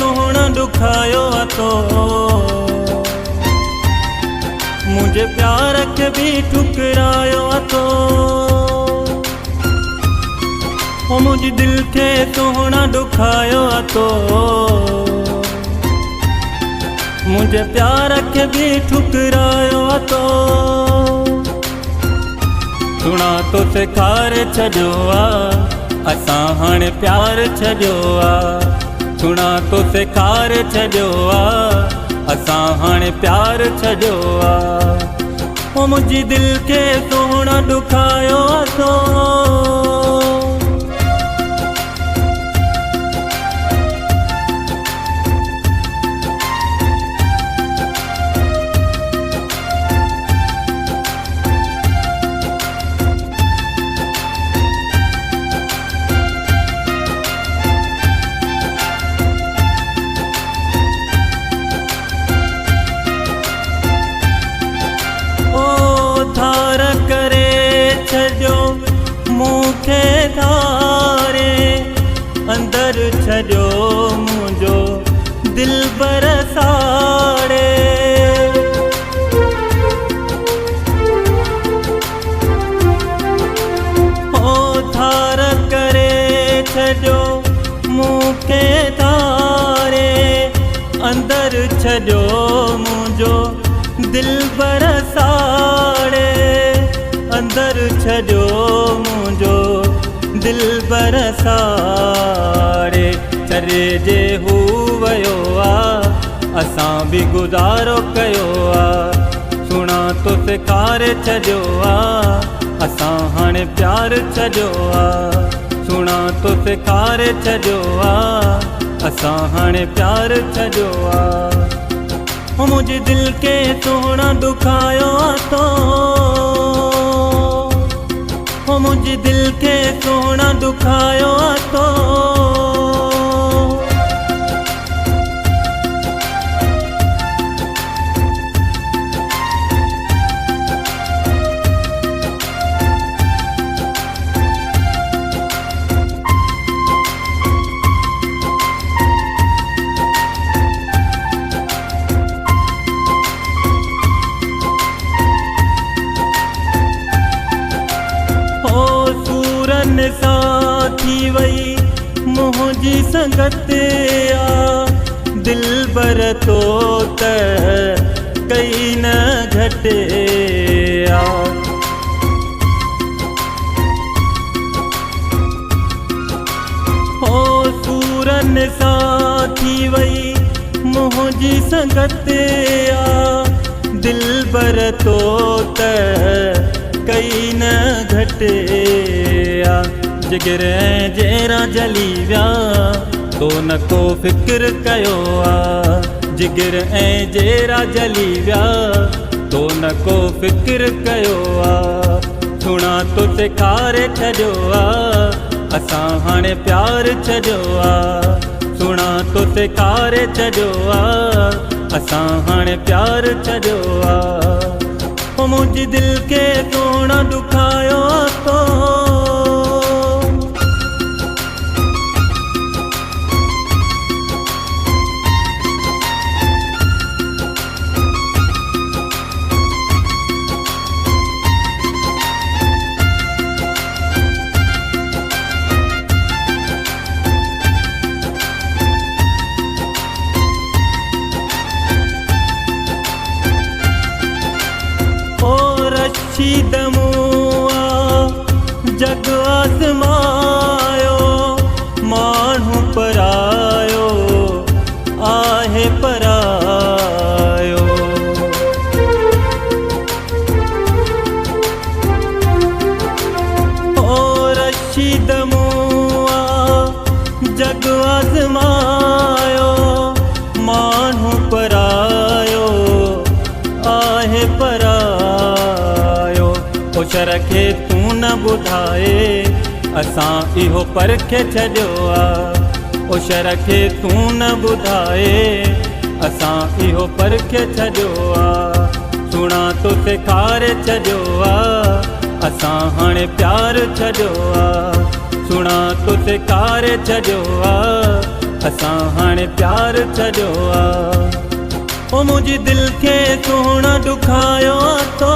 सोहणा दुखायो तो मुझे प्यार के भी ठुकरायो तो मुझे दिल के सोहणा दुखायो तो मुझे प्यार के भी ठुकरायो तो सुना तो सेखार छॾियो असां हाणे प्यार छॾियो सुना तो सेखार छॾियो असां हाणे प्यार छॾियो मुंहिंजी दिल के सोहणा दुखायो तो मूंखे धारे अंदर छॾियो मुंहिंजो दिल बरसाड़े ओ धार करे छॾियो मूंखे धारे अंदर छॾियो मुंहिंजो दिल बरसाड़े अंदर छॾियो मुंहिंजो दिल बरसाड़े चरे जे हू वियो असां बि गुज़ारो कयो सुना तो सेखार छॾियो असां हाणे प्यार छॾियो सुना तो सेखार छॾियो असां हाणे प्यार छॾियो मुंहिंजे दिल के सोहणा दुखायो तो मुझे दिल के सोहणा दुखायो तो साथी वही मुझी संगत दिल बर तो कई न घटे ओ सूरन साथी वही मुझी संगत दिल बर तो कई न घटे जिगर जेरा जली विया तो न को फिक्र कयो जिगर जेरा जली विया तो न को फिक्र कयो सुना तो सेखार छॾियो असां हाणे प्यार छॾियो सुना तो सेखार छॾियो असां हाणे प्यार छॾियो मुंहिंजी दिल के सोहणा दुखायो तो दमुआ जग आज़मायो माण्हू परायो आहे परायो ओ रशीद मुआ जग आज़मायो माण्हू परायो आहे परायो होशर खे तू न ॿुधाए असां इहो परखे छॾियो होशर खे तू न ॿुधाए असां इहो परखे छॾियो सुणा तो सेखारे छॾियो असां हाणे प्यार छॾियो सुणा तो सेखारे छॾियो असां हाणे प्यार छॾियो आ। ओ मुंहिंजी दिलि खे सोण ॾुखायो थो